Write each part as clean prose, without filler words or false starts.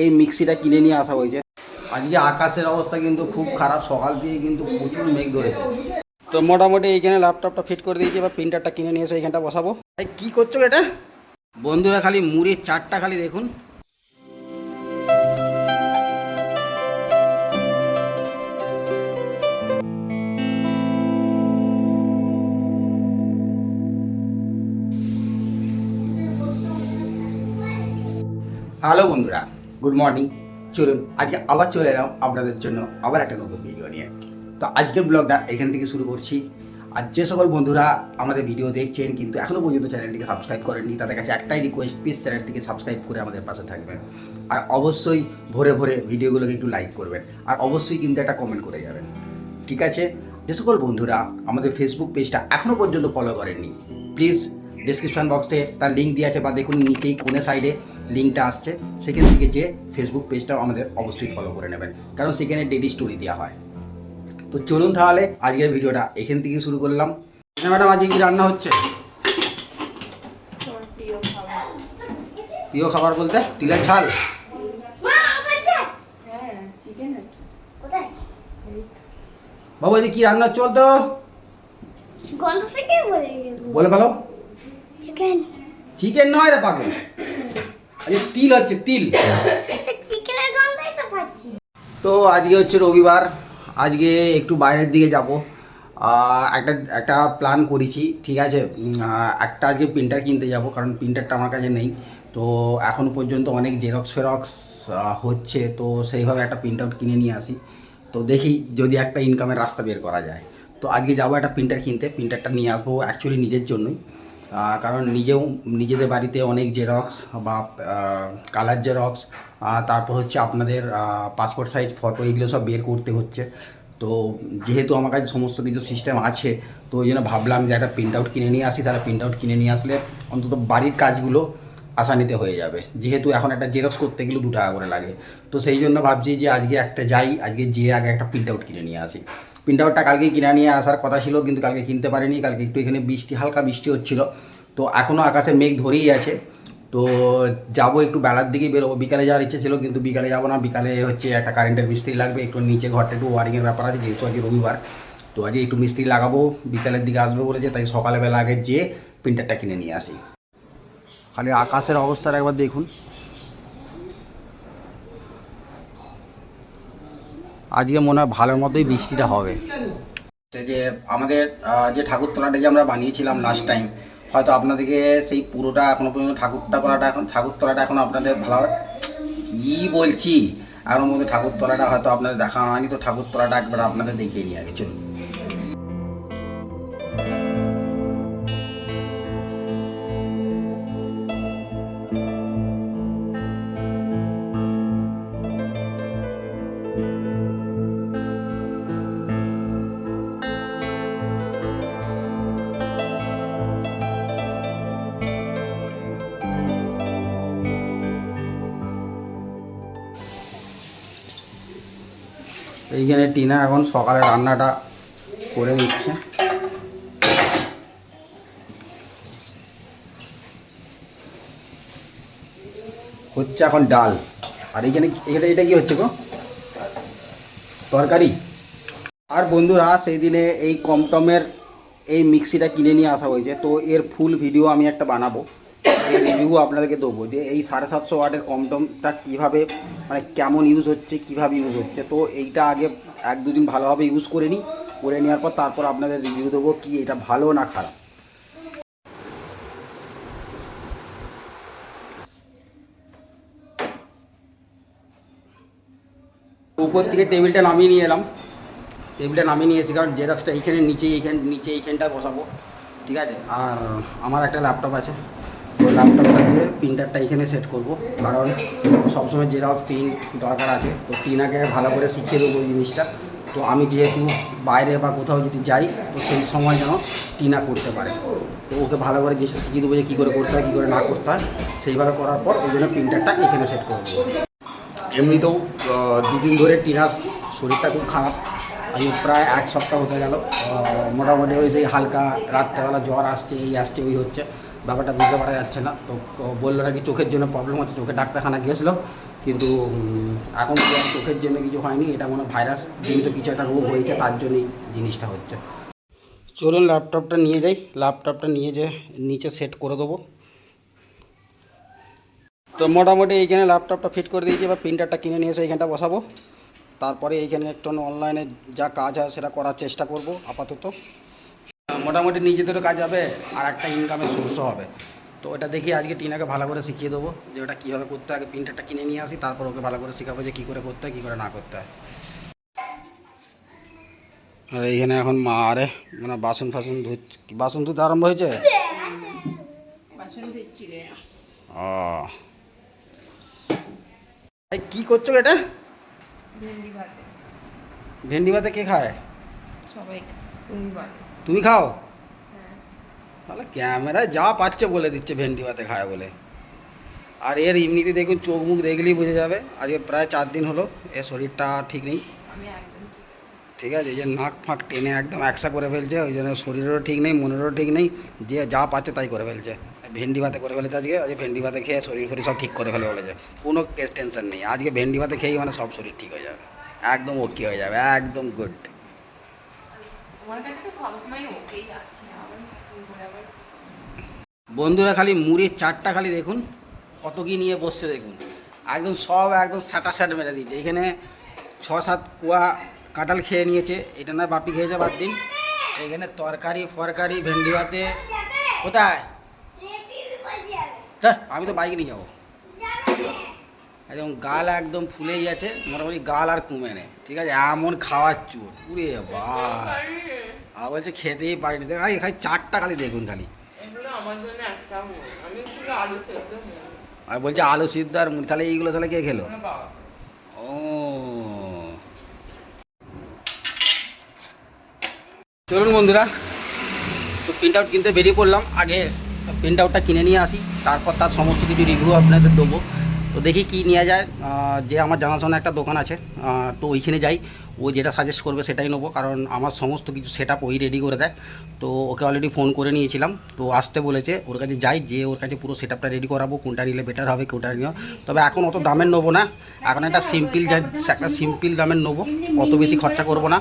এই মিক্সিটা কিনে নিয়ে আসা হয়েছে। আজকে আকাশের অবস্থা কিন্তু খুব খারাপ, সকাল থেকে কিন্তু প্রচুর মেঘ ধরেছে। তো মোটামুটি এইখানে ল্যাপটপটা ফিট করে দিয়েছি, এবার প্রিন্টারটা কিনে নিয়ে এসে এইখানটা বসাবো। এই কী করছো এটা বন্ধুরা? খালি মুড়ির চারটা খালি দেখুন। হ্যালো বন্ধুরা, গুড মর্নিং। চলুন আজকে আবার চলে এলাম আপনাদের জন্য আবার একটা নতুন ভিডিও নিয়ে। তো আজকের ব্লগটা এখান থেকে শুরু করছি। আর যে সকল বন্ধুরা আমাদের ভিডিও দেখছেন কিন্তু এখনও পর্যন্ত চ্যানেলটিকে সাবস্ক্রাইব করেননি, তাদের কাছে একটাই রিকোয়েস্ট, প্লিজ চ্যানেলটিকে সাবস্ক্রাইব করে আমাদের পাশে থাকবেন। আর অবশ্যই ভোরে ভোরে ভিডিওগুলোকে একটু লাইক করবেন, আর অবশ্যই কিন্তু একটা কমেন্ট করে যাবেন, ঠিক আছে? যে সকল বন্ধুরা আমাদের ফেসবুক পেজটা এখনও পর্যন্ত ফলো করেননি, প্লিজ ডিসক্রিপশান বক্সে তার লিঙ্ক দিয়ে আছে, বা দেখুন নিচেই কোণে সাইডে লিঙ্কটা আসছে, সেখান থেকে যে ফেসবুক পেজটাও আমাদের অবশ্যই ফলো করে নেবেন, কারণ সেখানে ডেইলি স্টোরি দেওয়া হয়। তো চলুন তাহলে আজকের ভিডিওটা এখান থেকে শুরু করলাম। ম্যাডাম আজকে কি রান্না হচ্ছে? প্রিয় খাবার বলতে তিলের ঝাল। বাবু আজকে কি রান্না হচ্ছে বলতো? বলে ভালো। চিকেন। চিকেন নয় রে পাগল, আজকে তিল হচ্ছে, তিল। তো আজকে হচ্ছে রবিবার, আজকে একটু বাইরের দিকে যাব। একটা প্ল্যান করেছি, ঠিক আছে? একটা আজকে প্রিন্টার কিনতে যাব, কারণ প্রিন্টারটা আমার কাছে নেই। তো এখনও পর্যন্ত অনেক জেরক্স ফেরক্স হচ্ছে, তো সেইভাবে একটা প্রিন্ট আউট কিনে নিয়ে আসি। তো দেখি যদি একটা ইনকামের রাস্তা বের করা যায়। তো আজকে যাবো একটা প্রিন্টার কিনতে, প্রিন্টারটা নিয়ে আসবো অ্যাকচুয়ালি নিজের জন্যই, কারণ নিজেদের বাড়িতে অনেক জেরক্স বা কালার জেরক্স, তারপর হচ্ছে আপনাদের পাসপোর্ট সাইজ ফটো, এগুলো সব বের করতে হচ্ছে। তো যেহেতু আমার কাছে সমস্ত কিছু সিস্টেম আছে, তো ওই জন্য ভাবলাম যে একটা প্রিন্ট আউট কিনে নিয়ে আসি। তাহলে প্রিন্ট আউট কিনে নিয়ে আসলে অন্তত বাড়ির কাজগুলো আসানিতে হয়ে যাবে, যেহেতু এখন একটা জেরক্স করতে গেলে 2 টাকা করে লাগে। তো সেই জন্য ভাবছি যে আজকে আজকে আগে একটা প্রিন্ট আউট কিনে নিয়ে আসি। প্রিন্ট আউটটা কালকেই কিনে নিয়ে আসার কথা ছিল, কিন্তু কালকে কিনতে পারিনি। কালকে একটু এখানে হালকা বৃষ্টি হচ্ছিল, তো এখনও আকাশে মেঘ ধরেই আছে। তো যাবো একটু বেলার দিকেই বেরোবো, বিকালে যাওয়ার ইচ্ছে ছিল, কিন্তু বিকালে যাবো না। বিকালে হচ্ছে একটা কারেন্টের মিস্ত্রি লাগবে, একটু নিচে ঘরটা একটু ওয়ারিংয়ের ব্যাপার আছে, যেহেতু আজকে রবিবার। তো আজকে একটু মিস্ত্রি লাগাবো, বিকালের দিকে আসবে বলেছে, তাই সকালবেলা আগে যেয়ে প্রিন্টারটা কিনে নিয়ে আসি। খালি আকাশের অবস্থাটা একবার দেখুন। আজকে মনে হয় ভালোর মতোই বৃষ্টিটা হবে। যে আমাদের যে ঠাকুরতলাটা যে আমরা বানিয়েছিলাম লাস্ট টাইম, হয়তো আপনাদেরকে সেই পুরোটা এখনো পর্যন্ত ঠাকুরতলাটা এখন আপনাদের ভালো কী বলছি, এখনো মধ্যে ঠাকুরতলাটা হয়তো আপনাদের দেখানো হয়নি। তো ঠাকুরতলাটা একবার আপনাদের দেখিয়ে নিয়ে আগে চলুন। এইখানে টিনা এখন সকালে রান্নাটা করে নিচ্ছে। হচ্ছে এখন ডাল, আর এইখানে এটা কি হচ্ছে গো? তরকারি। আর বন্ধুরা সেই দিনে এই কমটমের এই মিক্সিটা কিনে নিয়ে আসা হয়েছে, তো এর ফুল ভিডিও আমি একটা বানাবো, এই রিভিউ আপনাদেরকে দেবো যে এই 750 ওয়াটের কমটমটা কীভাবে, মানে কেমন ইউজ হচ্ছে, কীভাবে ইউজ হচ্ছে। তো এইটা আগে 1-2 দিন ভালোভাবে ইউজ করে নিই, করে নেওয়ার পর তারপর আপনাদের রিভিউ দেবো কি এটা ভালো না খারাপ। উপর থেকে টেবিলটা নামিয়ে নিয়ে এলাম, কারণ জেরক্সটা এইখানটা বসাবো, ঠিক আছে? আর আমার একটা ল্যাপটপ আছে, তো ল্যাপটপটা দিয়ে প্রিন্টারটা এখানে সেট করব, কারণ সবসময় জেরক্স প্রিন্ট দরকার আছে। তো টিনাকে ভালো করে শিখিয়ে দেবো ওই জিনিসটা। তো আমি যেহেতু বাইরে বা কোথাও যদি যাই, তো সেই সময় যেন টিনা করতে পারে, তো ওকে ভালো করে জিনিসটা শিখিয়ে দেবো যে কী করে করতে হয়, কী করে না করতে হয়। সেইভাবে করার পর ওই জন্য প্রিন্টারটা এখানে সেট করে দেবো। এমনিতেও 2 দিন ধরে টিনার শরীরটা খুব খারাপ, আজকে প্রায় 1 সপ্তাহ হতে গেল। মোটামুটি ওই সেই হালকা রাত্রেবেলা জ্বর আসছে, এই আসছে ওই হচ্ছে, ব্যাপারটা বুঝতে পারা যাচ্ছে না। তো বললো নাকি চোখের জন্য প্রবলেম হচ্ছে, চোখের ডাক্তারখানা গিয়েছিলো, কিন্তু এখন কি আর চোখের জন্য কিছু হয়নি, এটা মনে ভাইরাস জনিত কিছু একটা রোগ হয়েছে, তার জন্যই জিনিসটা হচ্ছে। চলুন ল্যাপটপটা নিয়ে যাই, ল্যাপটপটা নিয়ে যেয়ে নিচে সেট করে দেবো। তো মোটামুটি এইখানে ল্যাপটপটা ফিট করে দিয়েছি, এবার প্রিন্টারটা কিনে নিয়ে এসে এইখানটা বসাবো। তারপরে এইখানে একটু অনলাইনে যা কাজ হয় সেটা করার চেষ্টা করব আপাতত। মোটামুটি নিজেদেরও কাজ হবে আর একটা ইনকামের সোর্সও হবে। তো ওটা দেখি আজকে টিনাকে ভালো করে শিখিয়ে দেবো যে ওটা কীভাবে করতে হয়। আগে প্রিন্টারটা কিনে নিয়ে আসি, তারপর ওকে ভালো করে শেখাবো যে কী করে করতে হয়, কী করে না করতে হয়। আর এইখানে এখন মা আরে মানে বাসন ফাসন ধুচ্ছে, বাসন ধুতে আরম্ভ হয়েছে। ও কি করছো এটা? ভেন্ডি ভাতে কে খায়? সবাই। তুমি খাও? তাহলে ক্যামেরায় যা পাচ্ছে বলে দিচ্ছে ভেন্ডি ভাতে খায় বলে। আর এর এমনিতে দেখুন চোখ মুখ দেখলেই বোঝা যাবে আজকে প্রায় 4 দিন হলো এর শরীরটা ঠিক নেই। ঠিক আছে, এই যে নাক ফাঁক টেনে একদম একসা করে ফেলছে, ওই জন্য শরীরেরও ঠিক নেই, মনেরও ঠিক নেই, যে যা পাচ্ছে তাই করে ফেলছে। ভেন্ডি ভাতে করে ফেলেছে আজকে ভেন্ডি ভাতে খেয়ে শরীর ফরীর সব ঠিক করে ফেলে বলেছে। কোনো টেনশন নেই, আজকে ভেন্ডি ভাতে খেয়েই মানে সব শরীর ঠিক হয়ে যাবে, একদম ওকে হয়ে যাবে, একদম গুড। বন্ধুরা খালি মুড়ির চারটা খালি দেখুন কত কি নিয়ে বসছে দেখুন, একদম সব একদম স্যাট মেরে দিয়েছে। এখানে 6-7 কুয়া কাঁঠাল খেয়ে নিয়েছে, এটা না বাপি খেয়েছে বাদ দিন। এখানে তরকারি ফরকারি ভেন্ডি ভাতে কোথায়, আমি তো বাইকে নিয়ে যাবো। একদম গাল একদম ফুলেই আছে, মোটামুটি গাল আর কমে নেই। ঠিক আছে, এমন খাওয়ার চোর উড়ে আর বলছে খেতেই পারিনি। খালি 4টা খালি দেখুন খালি, আর বলছে আলু সিদ্ধ আর মুড়ি। তাহলে এইগুলো তাহলে কে খেলো? ও চলুন বন্ধুরা, তো প্রিন্ট আউট কিনতে বেরিয়ে পড়লাম। আগে প্রিন্ট আউটটা কিনে নিয়ে আসি, তারপর তার সমস্ত কিছু রিভিউ আপনাদের দেবো। তো দেখি কি নেওয়া যায়। যে আমার জানাশোনা একটা দোকান আছে, তো ওইখানে যাই, ও যেটা সাজেস্ট করবে সেটাই নেবো, কারণ আমার সমস্ত কিছু সেট আপ ওই রেডি করে দেয়। তো ওকে অলরেডি ফোন করে নিয়েছিলাম, তো আসতে বলেছে। ওর কাছে যাই, যে ওর কাছে পুরো সেট আপটা রেডি করাবো, কোনটা নিলে বেটার হবে কোনটা নিয়ে। তবে এখন অত দামের নেবো না, এখন একটা সিম্পল দামের নেবো, অত বেশি খরচা করবো না।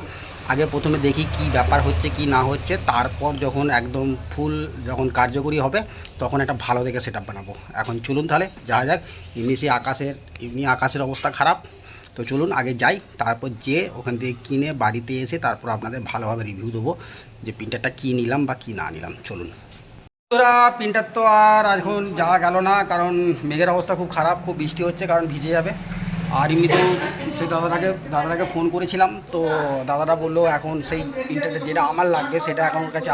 আগে প্রথমে দেখি কি ব্যাপার হচ্ছে কি না হচ্ছে, তারপর যখন একদম ফুল যখন কার্যকরী হবে তখন একটা ভালো দেখে সেট আপ বানাবো। এখন চলুন তাহলে যা যাক, এমনি আকাশের অবস্থা খারাপ। তো চলুন আগে যাই, তারপর যে ওখান থেকে কিনে বাড়িতে এসে তারপর আপনাদের ভালোভাবে রিভিউ দেবো যে প্রিন্টারটা কী নিলাম বা কী না নিলাম। চলুন। তোরা প্রিন্টার তো আর এখন যাওয়া গেল না, কারণ মেঘের অবস্থা খুব খারাপ, খুব বৃষ্টি হচ্ছে, কারণ ভিজে যাবে। আর এমনিতেও সেই দাদাটাকে ফোন করেছিলাম, তো দাদাটা বললো এখন সেই প্রিন্টারটা যেটা আমার লাগবে সেটা এখন ওর কাছে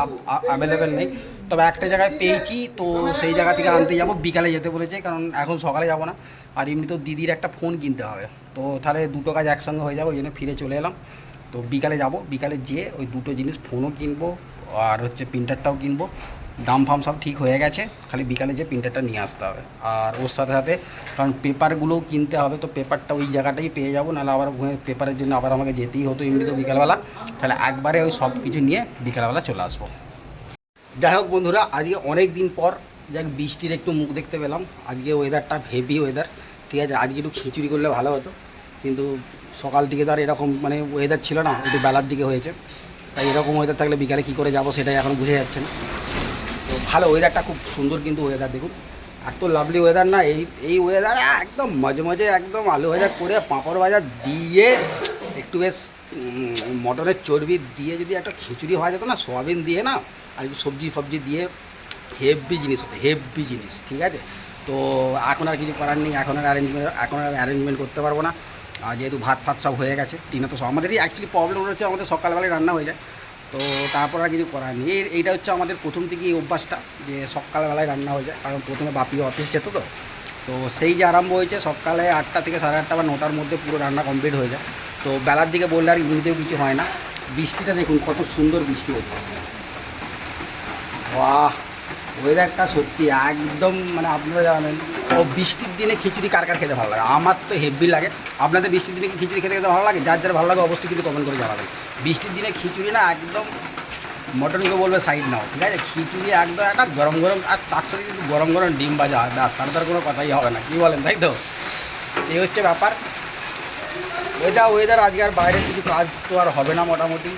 অ্যাভেলেবেল নেই। তবে একটা জায়গায় পেয়েছি, তো সেই জায়গা থেকে আনতে যাবো, বিকালে যেতে বলেছে, কারণ এখন সকালে যাব না। আর এমনিতেও দিদির একটা ফোন কিনতে হবে, তো তাহলে দুটো কাজ একসঙ্গে হয়ে যাবে, ওই জন্য ফিরে চলে এলাম। তো বিকালে যাব, বিকালে যেয়ে ওই দুটো জিনিস, ফোনও কিনবো আর হচ্ছে প্রিন্টারটাও কিনবো। দাম ফাম সব ঠিক হয়ে গেছে, খালি বিকালে যে প্রিন্টারটা নিয়ে আসতে হবে। আর ওর সাথে সাথে কারণ পেপারগুলোও কিনতে হবে, তো পেপারটা ওই জায়গাটাই পেয়ে যাবো, নাহলে আবার পেপারের জন্য আবার আমাকে যেতেই হতো এমনিতেও বিকালবেলা। তাহলে একবারে ওই সব কিছু নিয়ে বিকালবেলা চলে আসবো। যাই হোক বন্ধুরা, আজকে অনেক দিন পর যাক বৃষ্টির একটু মুখ দেখতে পেলাম। আজকে ওয়েদারটা হেভি ওয়েদার। ঠিক আছে, আজকে একটু খিচুড়ি করলে ভালো হতো, কিন্তু সকাল থেকে তো আর এরকম মানে ওয়েদার ছিল না, একটু বেলার দিকে হয়েছে। তাই এরকম ওয়েদার থাকলে বিকালে কী করে যাবো সেটাই এখন বুঝে যাচ্ছে না। তো ভালো ওয়েদারটা, খুব সুন্দর কিন্তু ওয়েদার দেখুন, এত লাভলি ওয়েদার না। এই ওয়েদার একদম মাঝে মাঝে একদম আলু ভাজা করে পাঁপড় ভাজা দিয়ে একটু বেশ মটনের চর্বি দিয়ে যদি একটা খিচুড়ি হওয়া যেত না, সোয়াবিন দিয়ে না, আর একটু সবজি দিয়ে, হেভি জিনিস হতো, হেভি জিনিস। ঠিক আছে, তো এখন আর কিছু করার নেই, এখন আর অ্যারেঞ্জমেন্ট করতে পারবো না। আর যেহেতু ভাত ফাত সব হয়ে গেছে, টিনা তো সব, আমাদেরই অ্যাকচুয়ালি প্রবলেম হচ্ছে, আমাদের সকালবেলায় রান্না হয়ে যায়, তো তারপর আর কিছু করার নেই। এইটা হচ্ছে আমাদের প্রথম থেকেই এই অভ্যাসটা, যে সকালবেলায় রান্না হয়ে যায়, কারণ প্রথমে বাপি অফিস যেত, তো সেই যে আরম্ভ হয়েছে সকালে 8টা থেকে 8:30 বা 9টার মধ্যে পুরো রান্না কমপ্লিট হয়ে যায়। তো বেলার দিকে বললে আর এমনিতেও কিছু হয় না। বৃষ্টিটা দেখুন কত সুন্দর বৃষ্টি হচ্ছে, বাহ! ওয়েদারটা সত্যি একদম মানে আপনারা জানেন, ও বৃষ্টির দিনে খিচুড়ি কার কার খেতে ভালো লাগে? আমার তো হেভি লাগে। আপনাদের বৃষ্টির দিনে কি খিচুড়ি খেতে ভালো লাগে? যার যার ভালো লাগে অবশ্যই কিন্তু কমেন্ট করে জানাবেন। বৃষ্টির দিনে খিচুড়ি না একদম, মটনকে বলবে সাইড নাও, ঠিক আছে? খিচুড়ি একদম একটা গরম গরম, আর তার সাথে কিন্তু গরম গরম ডিম ভাজা হয়, ব্যাস, তার কোনো কথাই হবে না, কী বলেন? তাই তো এই হচ্ছে ব্যাপার। ওয়েদার আজকে আর বাইরে কিছু কাজ তো আর হবে না মোটামুটি।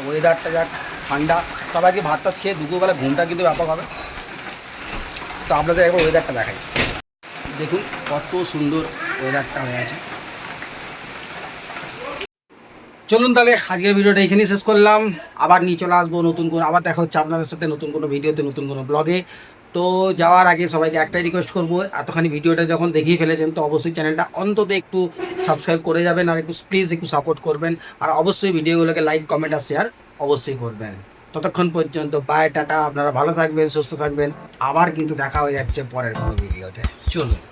ওয়েদারটা যাক ঠান্ডা, সবাইকে ভাত টাত খেয়ে দুপুরবেলা ঘুমটা কিন্তু ব্যাপক হবে। তো আপনাদের একবার ওয়েদারটা দেখাই, দেখুন কত সুন্দর ওয়েদারটা হয়ে আছে। চলুন তাহলে আজকের ভিডিওটা এখানেই শেষ করলাম। আবার নিয়ে চলে আসবো নতুন করে, আবার দেখা হচ্ছে আপনাদের সাথে নতুন কোনো ভিডিওতে, নতুন কোনো ব্লগে। তো যাওয়ার আগে সবাইকে একটাই রিকোয়েস্ট করবো, এতখানি ভিডিওটা যখন দেখেই ফেলেছেন তো অবশ্যই চ্যানেলটা অন্তত একটু সাবস্ক্রাইব করে যাবেন, আর একটু প্লিজ একটু সাপোর্ট করবেন, আর অবশ্যই ভিডিওগুলোকে লাইক কমেন্ট আর শেয়ার অবশ্যই করবেন। ততক্ষণ পর্যন্ত বাই, টাটা, আপনারা ভালো থাকবেন, সুস্থ থাকবেন। আবার কিন্তু দেখা হয়ে যাচ্ছে পরের কোনো ভিডিওতে। চলুন।